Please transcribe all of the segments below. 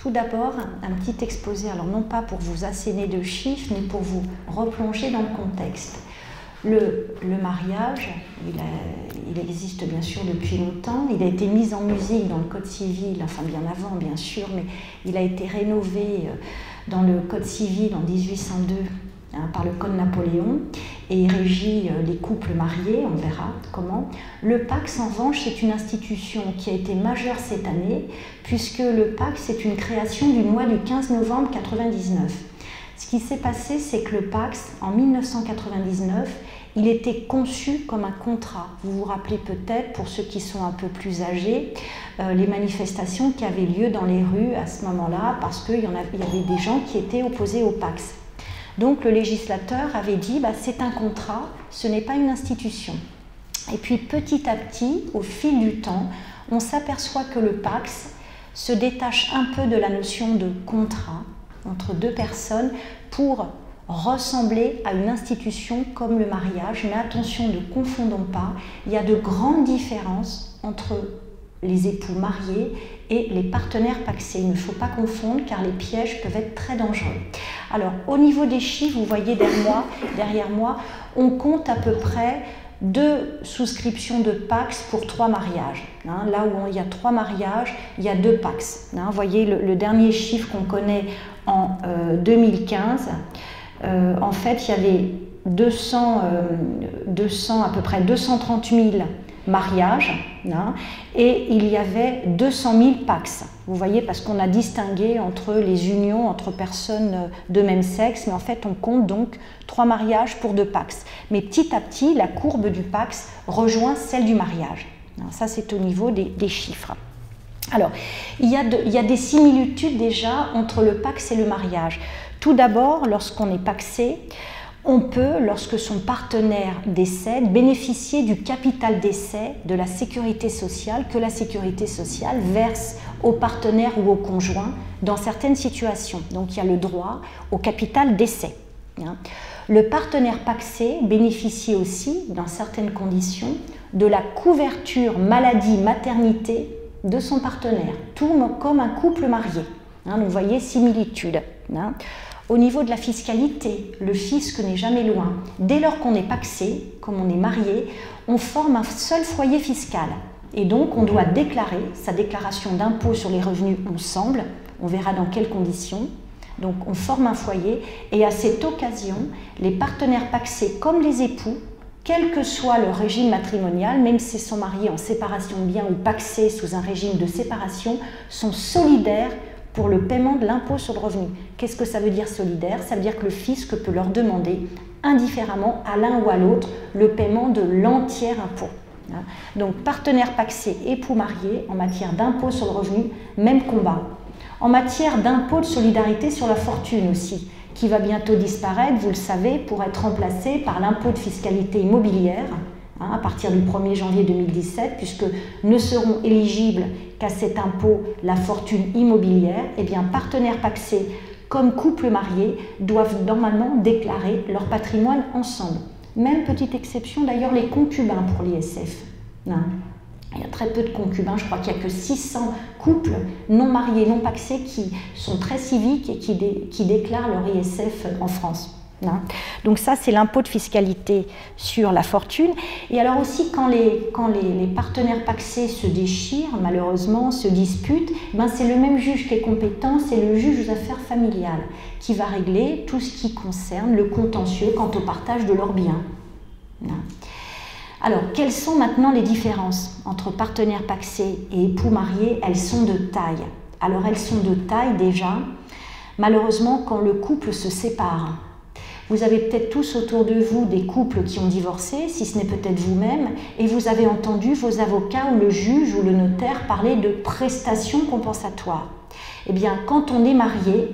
Tout d'abord, un petit exposé, alors non pas pour vous asséner de chiffres, mais pour vous replonger dans le contexte. Le mariage, il existe bien sûr depuis longtemps, il a été mis en musique dans le Code civil, enfin bien avant bien sûr, mais il a été rénové dans le Code civil en 1802 par le Code Napoléon, et il régit les couples mariés, on verra comment. Le PACS, en revanche, c'est une institution qui a été majeure cette année, puisque le PACS c'est une création d'une loi du 15 novembre 1999. Ce qui s'est passé, c'est que le PACS, en 1999, il était conçu comme un contrat. Vous vous rappelez peut-être, pour ceux qui sont un peu plus âgés, les manifestations qui avaient lieu dans les rues à ce moment-là, parce qu'il y avait des gens qui étaient opposés au PACS. Donc le législateur avait dit, c'est un contrat, ce n'est pas une institution. Et puis petit à petit, au fil du temps, on s'aperçoit que le PACS se détache un peu de la notion de contrat entre deux personnes pour ressembler à une institution comme le mariage. Mais attention, ne confondons pas, il y a de grandes différences entre les époux mariés et les partenaires pacsés. Il ne faut pas confondre car les pièges peuvent être très dangereux. Alors, au niveau des chiffres, vous voyez derrière moi, on compte à peu près 2 souscriptions de PACS pour 3 mariages. Là où il y a 3 mariages, il y a 2 PACS. Vous voyez le dernier chiffre qu'on connaît en 2015. En fait, il y avait à peu près 230 000 mariages et il y avait 200 000 PACS. Vous voyez, parce qu'on a distingué entre les unions entre personnes de même sexe, mais en fait on compte donc 3 mariages pour 2 PACS. Mais petit à petit, la courbe du PACS rejoint celle du mariage. Ça, c'est au niveau des chiffres. Alors, il y a des similitudes déjà entre le PACS et le mariage. Tout d'abord, lorsqu'on est pacsé, on peut, lorsque son partenaire décède, bénéficier du capital décès de la sécurité sociale que la sécurité sociale verse au partenaire ou au conjoint dans certaines situations. Donc il y a le droit au capital décès. Le partenaire pacsé bénéficie aussi, dans certaines conditions, de la couverture maladie-maternité de son partenaire, tout comme un couple marié. Donc vous voyez, similitude. Au niveau de la fiscalité, le fisc n'est jamais loin. Dès lors qu'on est pacsé, comme on est marié, on forme un seul foyer fiscal. Et donc, on doit déclarer sa déclaration d'impôt sur les revenus ensemble. On verra dans quelles conditions. Donc, on forme un foyer. Et à cette occasion, les partenaires pacsés, comme les époux, quel que soit leur régime matrimonial, même s'ils sont mariés en séparation de biens ou pacsés sous un régime de séparation, sont solidaires pour le paiement de l'impôt sur le revenu. Qu'est-ce que ça veut dire solidaire? Ça veut dire que le fisc peut leur demander indifféremment à l'un ou à l'autre le paiement de l'entier impôt. Donc partenaires pacsés, époux mariés, en matière d'impôt sur le revenu, même combat. En matière d'impôt de solidarité sur la fortune aussi, qui va bientôt disparaître, vous le savez, pour être remplacé par l'impôt de fiscalité immobilière, à partir du 1er janvier 2017, puisque ne seront éligibles qu'à cet impôt la fortune immobilière, et bien partenaires pacsés comme couple marié doivent normalement déclarer leur patrimoine ensemble. Même petite exception d'ailleurs, les concubins pour l'ISF. Il y a très peu de concubins, je crois qu'il n'y a que 600 couples non mariés, non pacsés qui sont très civiques et qui déclarent leur ISF en France. Donc ça, c'est l'impôt de fiscalité sur la fortune. Et alors aussi, quand les partenaires pacsés se déchirent, malheureusement, se disputent, c'est le même juge qui est compétent, c'est le juge aux affaires familiales qui va régler tout ce qui concerne le contentieux quant au partage de leurs biens. Alors, quelles sont maintenant les différences entre partenaires pacsés et époux mariés? Elles sont de taille. Alors, elles sont de taille déjà, malheureusement, quand le couple se sépare. Vous avez peut-être tous autour de vous des couples qui ont divorcé, si ce n'est peut-être vous-même, et vous avez entendu vos avocats ou le juge ou le notaire parler de prestations compensatoires. Eh bien, quand on est marié,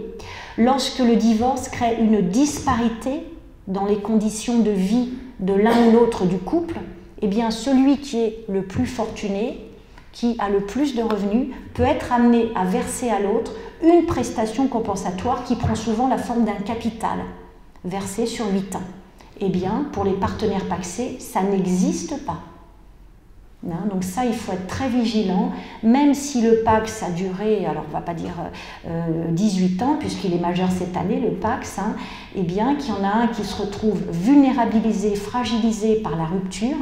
lorsque le divorce crée une disparité dans les conditions de vie de l'un ou l'autre du couple, eh bien, celui qui est le plus fortuné, qui a le plus de revenus, peut être amené à verser à l'autre une prestation compensatoire qui prend souvent la forme d'un capital, versé sur 8 ans. Eh bien, pour les partenaires pacsés, ça n'existe pas. Donc ça, il faut être très vigilant, même si le Pacs a duré, alors on ne va pas dire 18 ans, puisqu'il est majeur cette année, le Pacs, eh bien qu'il y en a un qui se retrouve vulnérabilisé, fragilisé par la rupture,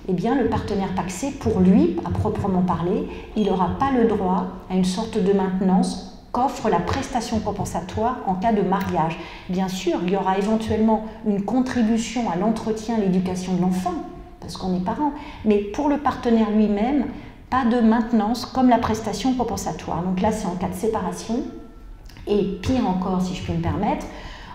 eh bien le partenaire pacsé, pour lui, à proprement parler, il n'aura pas le droit à une sorte de maintenance qu'offre la prestation compensatoire en cas de mariage. Bien sûr, il y aura éventuellement une contribution à l'entretien, l'éducation de l'enfant, parce qu'on est parent, mais pour le partenaire lui-même, pas de maintenance comme la prestation compensatoire. Donc là, c'est en cas de séparation, et pire encore, si je puis me permettre,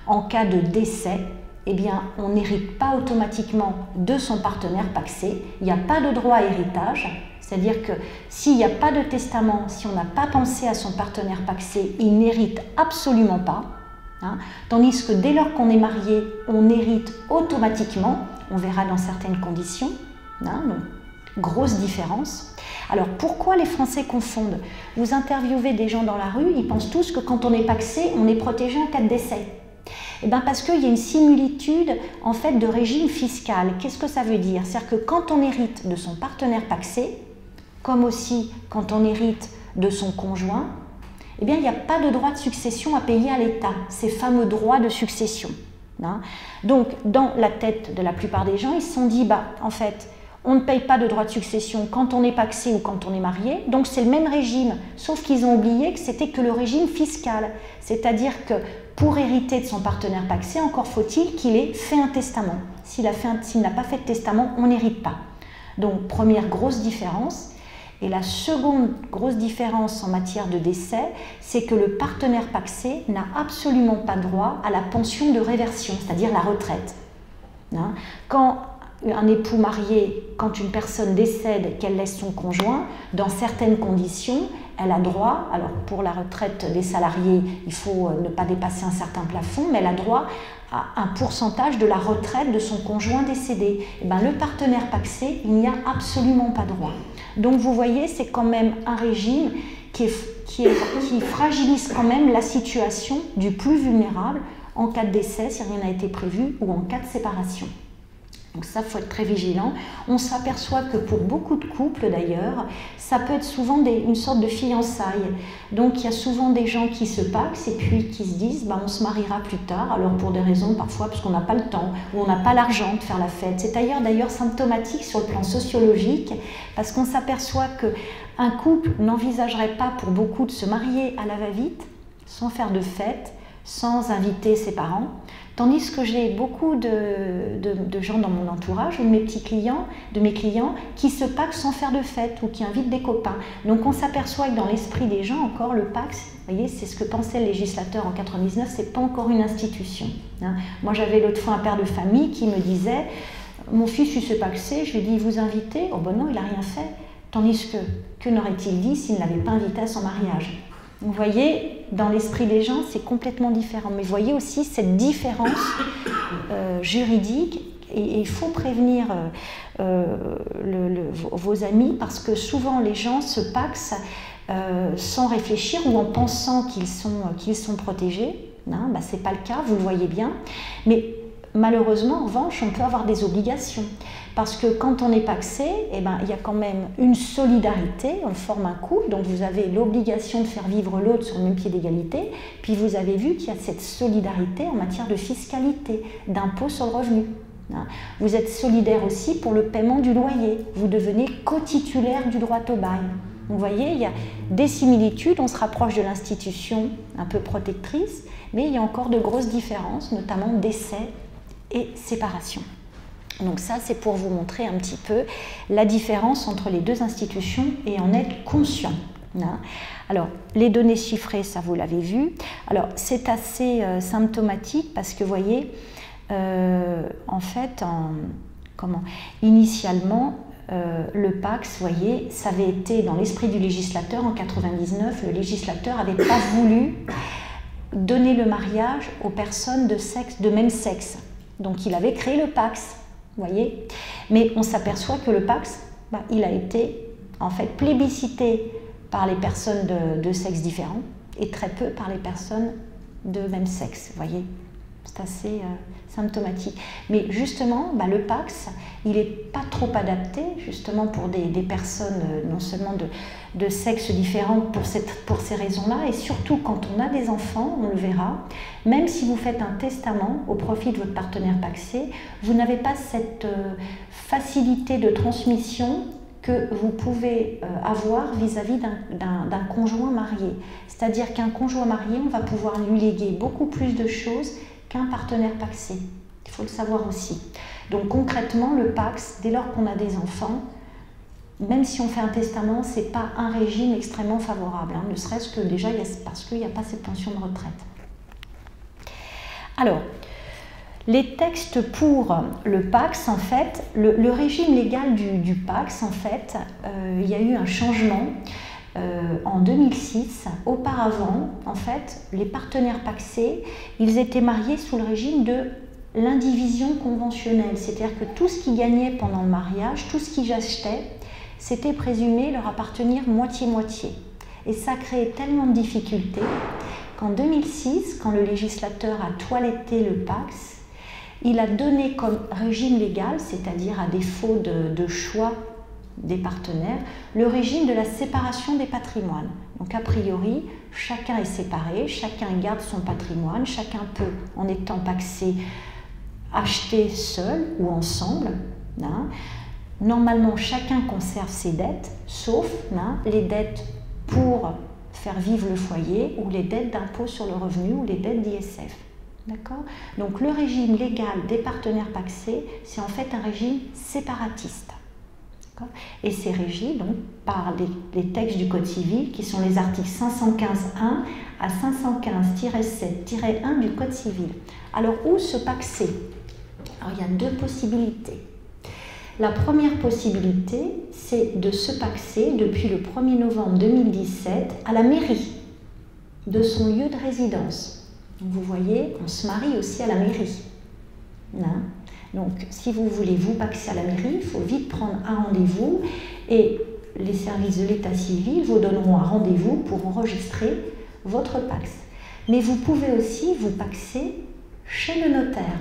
en cas de décès, eh bien, on n'hérite pas automatiquement de son partenaire pacsé, il n'y a pas de droit à héritage, c'est-à-dire que s'il n'y a pas de testament, si on n'a pas pensé à son partenaire pacsé, il n'hérite absolument pas, tandis que dès lors qu'on est marié, on hérite automatiquement. On verra dans certaines conditions, donc grosse différence. Alors pourquoi les Français confondent? Vous interviewez des gens dans la rue, ils pensent tous que quand on est pacsé, on est protégé en cas de décès. Eh bien parce qu'il y a une similitude en fait de régime fiscal. Qu'est-ce que ça veut dire? C'est-à-dire que quand on hérite de son partenaire pacsé, comme aussi quand on hérite de son conjoint, eh bien il n'y a pas de droit de succession à payer à l'État, ces fameux droits de succession. Donc, dans la tête de la plupart des gens, ils se sont dit, en fait, on ne paye pas de droit de succession quand on est pacsé ou quand on est marié, donc c'est le même régime, sauf qu'ils ont oublié que c'était que le régime fiscal. C'est-à-dire que pour hériter de son partenaire pacsé, encore faut-il qu'il ait fait un testament. S'il n'a pas fait de testament, on n'hérite pas. Donc, première grosse différence. Et la seconde grosse différence en matière de décès, c'est que le partenaire pacsé n'a absolument pas droit à la pension de réversion, c'est-à-dire la retraite. Quand un époux marié, quand une personne décède et qu'elle laisse son conjoint, dans certaines conditions, elle a droit, alors pour la retraite des salariés, il faut ne pas dépasser un certain plafond, mais elle a droit à un pourcentage de la retraite de son conjoint décédé. Et bien, le partenaire pacsé, il n'y a absolument pas droit. Donc vous voyez, c'est quand même un régime qui fragilise quand même la situation du plus vulnérable en cas de décès, si rien n'a été prévu, ou en cas de séparation. Donc ça, il faut être très vigilant. On s'aperçoit que pour beaucoup de couples d'ailleurs, ça peut être souvent une sorte de fiançailles. Donc il y a souvent des gens qui se pacsent et puis qui se disent on se mariera plus tard, alors pour des raisons parfois parce qu'on n'a pas le temps ou on n'a pas l'argent de faire la fête. C'est d'ailleurs symptomatique sur le plan sociologique parce qu'on s'aperçoit qu'un couple n'envisagerait pas pour beaucoup de se marier à la va-vite, sans faire de fête, sans inviter ses parents. Tandis que j'ai beaucoup de gens dans mon entourage, ou de mes clients, qui se pacsent sans faire de fête ou qui invitent des copains. Donc on s'aperçoit que dans l'esprit des gens, encore le Pacs, vous voyez, c'est ce que pensait le législateur en 1999, c'est pas encore une institution. Moi j'avais l'autre fois un père de famille qui me disait, mon fils il s'est pacsé, je lui ai dit, vous invitez? Oh ben non, il n'a rien fait. Tandis que n'aurait-il dit s'il ne l'avait pas invité à son mariage? Vous voyez, dans l'esprit des gens, c'est complètement différent. Mais vous voyez aussi cette différence juridique. Et il faut prévenir vos amis parce que souvent les gens se pacsent sans réfléchir ou en pensant qu'ils sont protégés. Ce n'est pas le cas, vous le voyez bien. Mais malheureusement, en revanche, on peut avoir des obligations. Parce que quand on est pacsé, il y a quand même une solidarité, on forme un couple, donc vous avez l'obligation de faire vivre l'autre sur le même pied d'égalité, puis vous avez vu qu'il y a cette solidarité en matière de fiscalité, d'impôt sur le revenu. Vous êtes solidaire aussi pour le paiement du loyer, vous devenez co-titulaire du droit au bail. Vous voyez, il y a des similitudes, on se rapproche de l'institution un peu protectrice, mais il y a encore de grosses différences, notamment décès et séparation. Donc ça, c'est pour vous montrer un petit peu la différence entre les deux institutions et en être conscient. Alors, les données chiffrées, ça vous l'avez vu. Alors, c'est assez symptomatique parce que, vous voyez, en fait, initialement, le Pacs, vous voyez, ça avait été dans l'esprit du législateur en 1999, le législateur n'avait pas voulu donner le mariage aux personnes de même sexe. Donc, il avait créé le Pacs. Vous voyez, mais on s'aperçoit que le Pacs, il a été en fait plébiscité par les personnes de sexe différents et très peu par les personnes de même sexe. Vous voyez, C'est assez symptomatique. Mais justement, le PACS, il n'est pas trop adapté justement pour des personnes non seulement de sexes différents pour ces raisons-là, et surtout quand on a des enfants, on le verra, même si vous faites un testament au profit de votre partenaire pacsé, vous n'avez pas cette facilité de transmission que vous pouvez avoir vis-à-vis d'un conjoint marié. C'est-à-dire qu'un conjoint marié, on va pouvoir lui léguer beaucoup plus de choses qu'un partenaire pacsé. Il faut le savoir aussi. Donc concrètement, le PACS, dès lors qu'on a des enfants, même si on fait un testament, ce n'est pas un régime extrêmement favorable, ne serait-ce que déjà parce qu'il n'y a pas cette pension de retraite. Alors, les textes pour le PACS, en fait, le régime légal du PACS, en fait, il y a eu un changement en 2006. Auparavant, en fait, les partenaires pacsés, ils étaient mariés sous le régime de l'indivision conventionnelle, c'est-à-dire que tout ce qu'ils gagnaient pendant le mariage, tout ce qu'ils achetaient, c'était présumé leur appartenir moitié-moitié. Et ça créait tellement de difficultés qu'en 2006, quand le législateur a toiletté le PACS, il a donné comme régime légal, c'est-à-dire à défaut de choix des partenaires, le régime de la séparation des patrimoines. Donc a priori, chacun est séparé, chacun garde son patrimoine, chacun peut, en étant pacsé, acheter seul ou ensemble. Normalement, chacun conserve ses dettes, sauf les dettes pour faire vivre le foyer ou les dettes d'impôt sur le revenu ou les dettes d'ISF. D'accord ? Donc le régime légal des partenaires pacsés, c'est en fait un régime séparatiste. Et c'est régi donc par les textes du Code civil qui sont les articles 515.1 à 515-7-1 du Code civil. Alors où se pacser ? Alors il y a deux possibilités. La première possibilité, c'est de se pacser depuis le 1er novembre 2017 à la mairie de son lieu de résidence. Donc vous voyez, on se marie aussi à la mairie. Donc, si vous voulez vous pacser à la mairie, il faut vite prendre un rendez-vous et les services de l'état civil vous donneront un rendez-vous pour enregistrer votre PACS. Mais vous pouvez aussi vous pacser chez le notaire.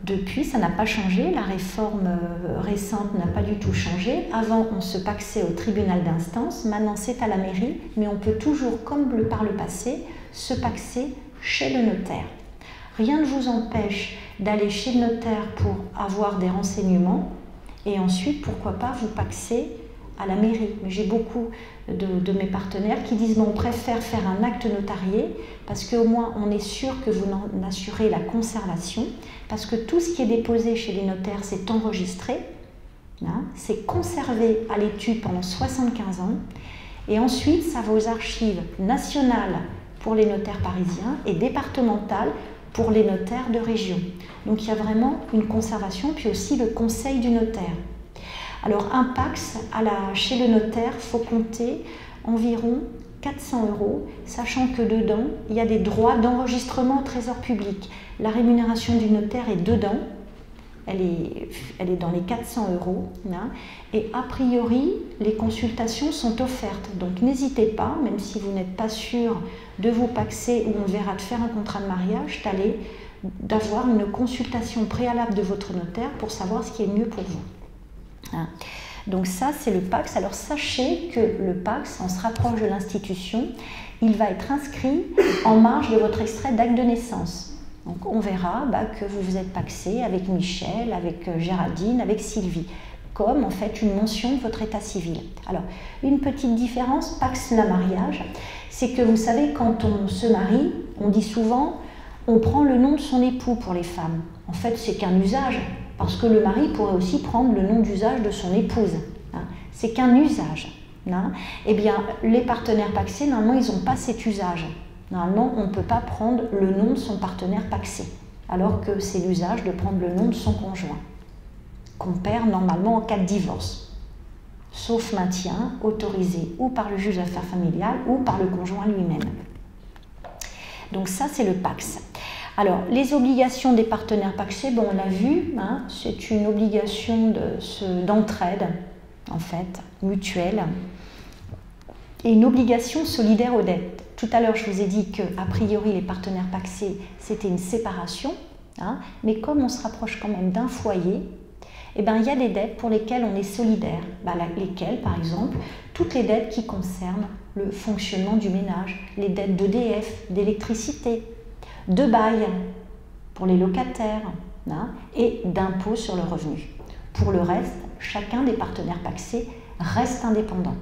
Depuis, ça n'a pas changé, la réforme récente n'a pas du tout changé. Avant, on se pacsait au tribunal d'instance, maintenant c'est à la mairie, mais on peut toujours, comme par le passé, se pacser chez le notaire. Rien ne vous empêche d'aller chez le notaire pour avoir des renseignements et ensuite, pourquoi pas, vous pacser à la mairie. Mais j'ai beaucoup de mes partenaires qui disent on préfère faire un acte notarié parce qu'au moins on est sûr que vous en assurez la conservation, parce que tout ce qui est déposé chez les notaires, c'est enregistré, c'est conservé à l'étude pendant 75 ans et ensuite ça va aux archives nationales pour les notaires parisiens et départementales pour les notaires de région. Donc il y a vraiment une conservation, puis aussi le conseil du notaire. Alors un PACS chez le notaire, il faut compter environ 400 €, sachant que dedans, il y a des droits d'enregistrement au trésor public. La rémunération du notaire est dedans, elle est dans les 400 €. Et a priori, les consultations sont offertes. Donc n'hésitez pas, même si vous n'êtes pas sûr de vous pacser ou on verra de faire un contrat de mariage, d'avoir une consultation préalable de votre notaire pour savoir ce qui est mieux pour vous. Donc ça, c'est le PACS. Alors sachez que le PACS, on se rapproche de l'institution, il va être inscrit en marge de votre extrait d'acte de naissance. Donc on verra que vous vous êtes pacsé avec Michel, avec Géraldine, avec Sylvie, comme en fait une mention de votre état civil. Alors, une petite différence, PACS la mariage, c'est que vous savez, quand on se marie, on dit souvent, on prend le nom de son époux pour les femmes. En fait, c'est qu'un usage, parce que le mari pourrait aussi prendre le nom d'usage de son épouse. C'est qu'un usage. Eh bien, les partenaires pacsés, normalement, ils n'ont pas cet usage. Normalement, on ne peut pas prendre le nom de son partenaire pacsé, alors que c'est l'usage de prendre le nom de son conjoint, qu'on perd normalement en cas de divorce, sauf maintien autorisé ou par le juge d'affaires familiales ou par le conjoint lui-même. Donc ça, c'est le PACS. Alors, les obligations des partenaires pacsés, on l'a vu, c'est une obligation d'entraide, en fait, mutuelle, et une obligation solidaire aux dettes. Tout à l'heure, je vous ai dit qu'a priori, les partenaires pacsés, c'était une séparation, hein, mais comme on se rapproche quand même d'un foyer, eh ben, il y a des dettes pour lesquelles on est solidaire. Lesquelles, par exemple, toutes les dettes qui concernent le fonctionnement du ménage, les dettes d'EDF, d'électricité, de bail pour les locataires, hein, et d'impôts sur le revenu. Pour le reste, chacun des partenaires pacsés reste indépendant.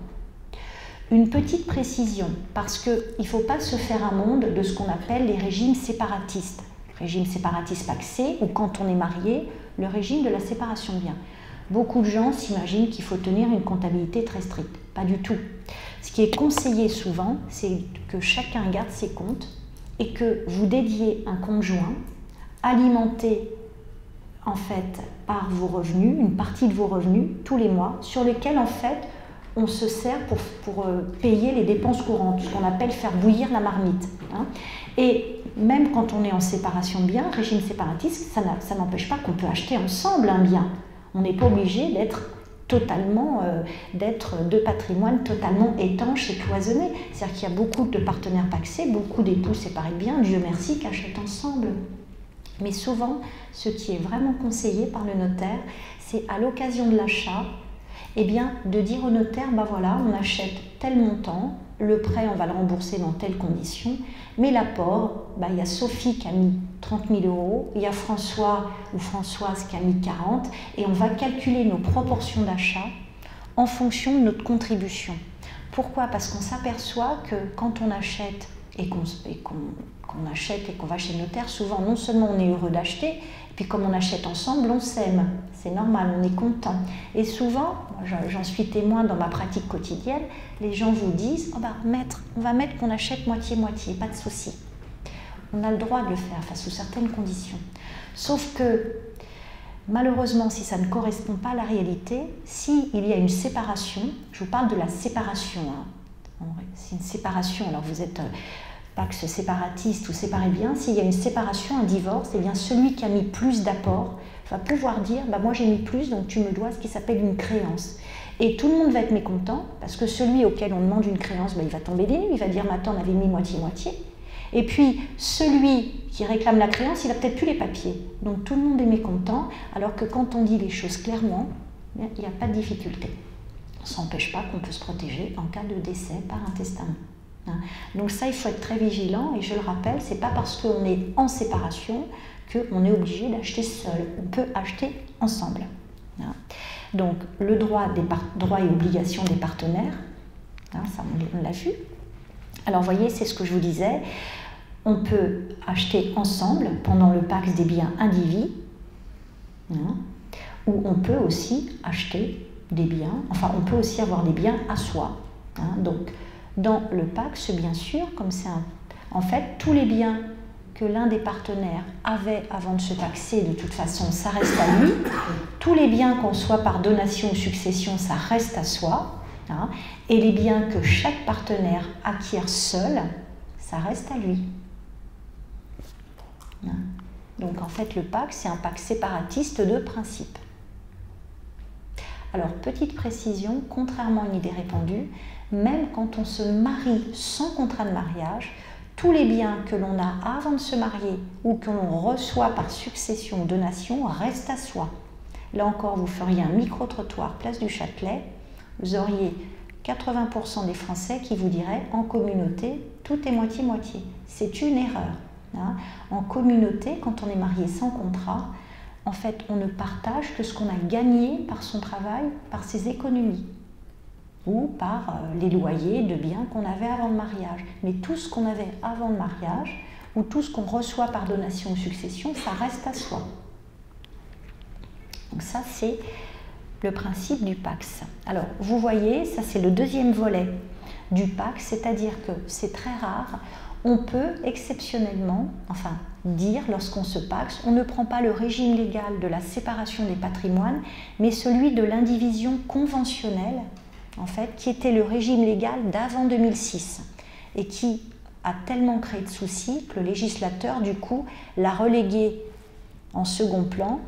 Une petite précision, parce qu'il ne faut pas se faire un monde de ce qu'on appelle les régimes séparatistes. Régime séparatiste pacsé, ou quand on est marié, le régime de la séparation de biens. Beaucoup de gens s'imaginent qu'il faut tenir une comptabilité très stricte. Pas du tout. Ce qui est conseillé souvent, c'est que chacun garde ses comptes et que vous dédiez un compte joint, alimenté en fait par vos revenus, une partie de vos revenus tous les mois, sur lequel en fait on se sert pour payer les dépenses courantes, ce qu'on appelle faire bouillir la marmite, hein. Et même quand on est en séparation de biens, régime séparatiste, ça n'empêche pas qu'on peut acheter ensemble un bien. On n'est pas obligé d'être de patrimoine totalement étanche et cloisonné. C'est-à-dire qu'il y a beaucoup de partenaires pacsés, beaucoup d'époux séparés de biens, Dieu merci, qui achètent ensemble. Mais souvent, ce qui est vraiment conseillé par le notaire, c'est à l'occasion de l'achat, eh bien, de dire au notaire, ben voilà, on achète tel montant, le prêt, on va le rembourser dans telles conditions, mais l'apport, ben, il y a Sophie qui a mis 30 000 €, il y a François ou Françoise qui a mis 40, et on va calculer nos proportions d'achat en fonction de notre contribution. Pourquoi? Parce qu'on s'aperçoit que quand on achète et qu'on va chez le notaire, souvent non seulement on est heureux d'acheter, et puis comme on achète ensemble, on s'aime. C'est normal, on est content. Et souvent, j'en suis témoin dans ma pratique quotidienne, les gens vous disent, oh bah, maître, on va mettre qu'on achète moitié-moitié, pas de souci. On a le droit de le faire, enfin, sous certaines conditions. Sauf que, malheureusement, si ça ne correspond pas à la réalité, s'il y a une séparation, je vous parle de la séparation, hein. C'est une séparation, alors vous êtes pax séparatiste ou séparé bien, s'il y a une séparation, un divorce, eh bien celui qui a mis plus d'apport va pouvoir dire, bah moi j'ai mis plus, donc tu me dois ce qui s'appelle une créance. Et tout le monde va être mécontent, parce que celui auquel on demande une créance, bah, il va tomber des nues, il va dire, mais attends, on avait mis moitié-moitié. Et puis, celui qui réclame la créance, il n'a peut-être plus les papiers. Donc tout le monde est mécontent, alors que quand on dit les choses clairement, il n'y a pas de difficulté. Ça n'empêche pas qu'on peut se protéger en cas de décès par un testament. Donc ça, il faut être très vigilant, et je le rappelle, ce n'est pas parce qu'on est en séparation qu'on est obligé d'acheter seul. On peut acheter ensemble. Donc le droit et obligations des partenaires, ça on l'a vu. Alors vous voyez, c'est ce que je vous disais, on peut acheter ensemble pendant le pax des biens indivis, ou on peut aussi acheter des biens, enfin on peut aussi avoir des biens à soi. Donc dans le pax, bien sûr, comme c'est en fait tous les biens que l'un des partenaires avait avant de se paxer, de toute façon, ça reste à lui. Tous les biens qu'on soit par donation ou succession, ça reste à soi. Et les biens que chaque partenaire acquiert seul, ça reste à lui. Donc en fait, le pax, c'est un pax séparatiste de principe. Alors, petite précision, contrairement à une idée répandue, même quand on se marie sans contrat de mariage, tous les biens que l'on a avant de se marier ou que l'on reçoit par succession ou donation restent à soi. Là encore, vous feriez un micro-trottoir place du Châtelet, vous auriez 80% des Français qui vous diraient en communauté, tout est moitié-moitié. C'est une erreur. En communauté, quand on est marié sans contrat, en fait, on ne partage que ce qu'on a gagné par son travail, par ses économies, ou par les loyers de biens qu'on avait avant le mariage. Mais tout ce qu'on avait avant le mariage, ou tout ce qu'on reçoit par donation ou succession, ça reste à soi. Donc ça, c'est le principe du pax. Alors, vous voyez, ça c'est le deuxième volet du pax, c'est-à-dire que c'est très rare, on peut exceptionnellement, dire lorsqu'on se paxe, on ne prend pas le régime légal de la séparation des patrimoines, mais celui de l'indivision conventionnelle, en fait, qui était le régime légal d'avant 2006 et qui a tellement créé de soucis que le législateur, du coup, l'a relégué en second plan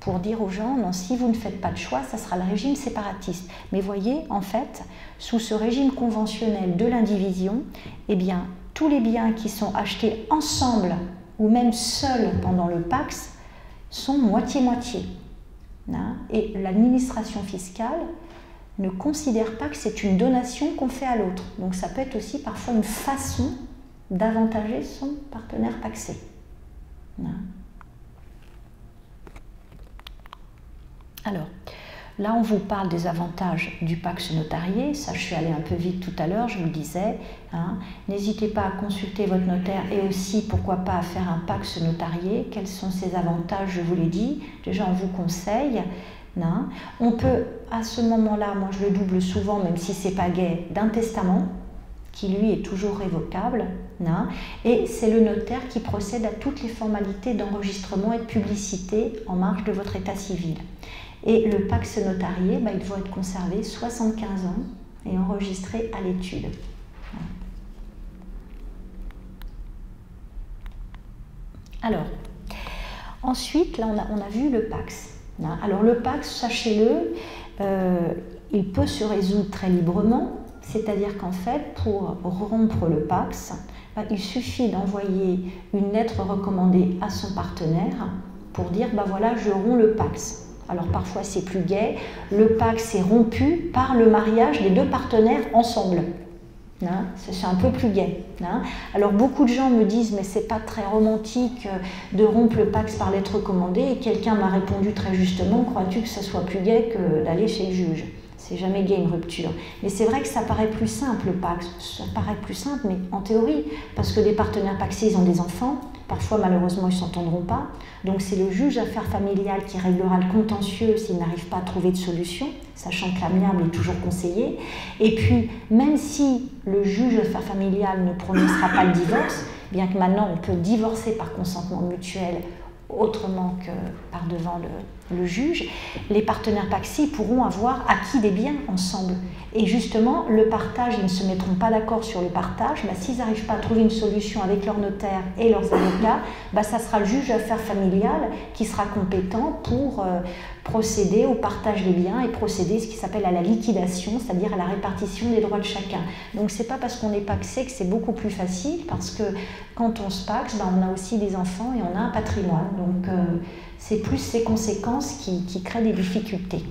pour dire aux gens, non, si vous ne faites pas de choix, ça sera le régime séparatiste. Mais voyez, en fait, sous ce régime conventionnel de l'indivision, eh bien, tous les biens qui sont achetés ensemble ou même seuls pendant le Pacs sont moitié-moitié. Et l'administration fiscale ne considère pas que c'est une donation qu'on fait à l'autre. Donc ça peut être aussi parfois une façon d'avantager son partenaire pacsé. Alors, là on vous parle des avantages du Pacs notarié. Ça, je suis allée un peu vite tout à l'heure, je vous le disais. N'hésitez pas à consulter votre notaire et aussi, pourquoi pas, à faire un Pacs notarié. Quels sont ses avantages, je vous l'ai dit. Déjà, on vous conseille. On peut, à ce moment-là, moi je le double souvent, même si c'est pas gai, d'un testament, qui lui est toujours révocable, et c'est le notaire qui procède à toutes les formalités d'enregistrement et de publicité en marge de votre état civil. Et le Pacs notarié, il doit être conservé 75 ans et enregistré à l'étude. Alors, ensuite, là on a vu le Pacs. Alors le Pacs, sachez-le, il peut se résoudre très librement, c'est-à-dire qu'en fait, pour rompre le Pacs, il suffit d'envoyer une lettre recommandée à son partenaire pour dire voilà, je romps le Pacs. Alors parfois c'est plus gai, le Pacs est rompu par le mariage des deux partenaires ensemble. C'est un peu plus gai. Alors beaucoup de gens me disent mais c'est pas très romantique de rompre le Pacs par lettre recommandée, et quelqu'un m'a répondu très justement, crois-tu que ce soit plus gai que d'aller chez le juge? C'est jamais gai une rupture. Mais c'est vrai que ça paraît plus simple le Pacs, ça paraît plus simple, mais en théorie, parce que les partenaires pacsés, ils ont des enfants, parfois malheureusement ils ne s'entendront pas, donc c'est le juge d'affaires familiales qui réglera le contentieux s'il n'arrive pas à trouver de solution, sachant que l'amiable est toujours conseillé. Et puis, même si le juge d'affaires familiales ne prononcera pas le divorce, bien que maintenant on peut divorcer par consentement mutuel autrement que par devant le juge, les partenaires pacsés pourront avoir acquis des biens ensemble. Et justement, le partage, ils ne se mettront pas d'accord sur le partage, s'ils n'arrivent pas à trouver une solution avec leur notaire et leurs avocats, ça sera le juge d'affaires familiales qui sera compétent pour procéder au partage des biens et procéder à ce qui s'appelle à la liquidation, c'est-à-dire à la répartition des droits de chacun. Donc c'est pas parce qu'on est pacsé que c'est beaucoup plus facile, parce que quand on se paxe, on a aussi des enfants et on a un patrimoine. Donc c'est plus ces conséquences qui créent des difficultés.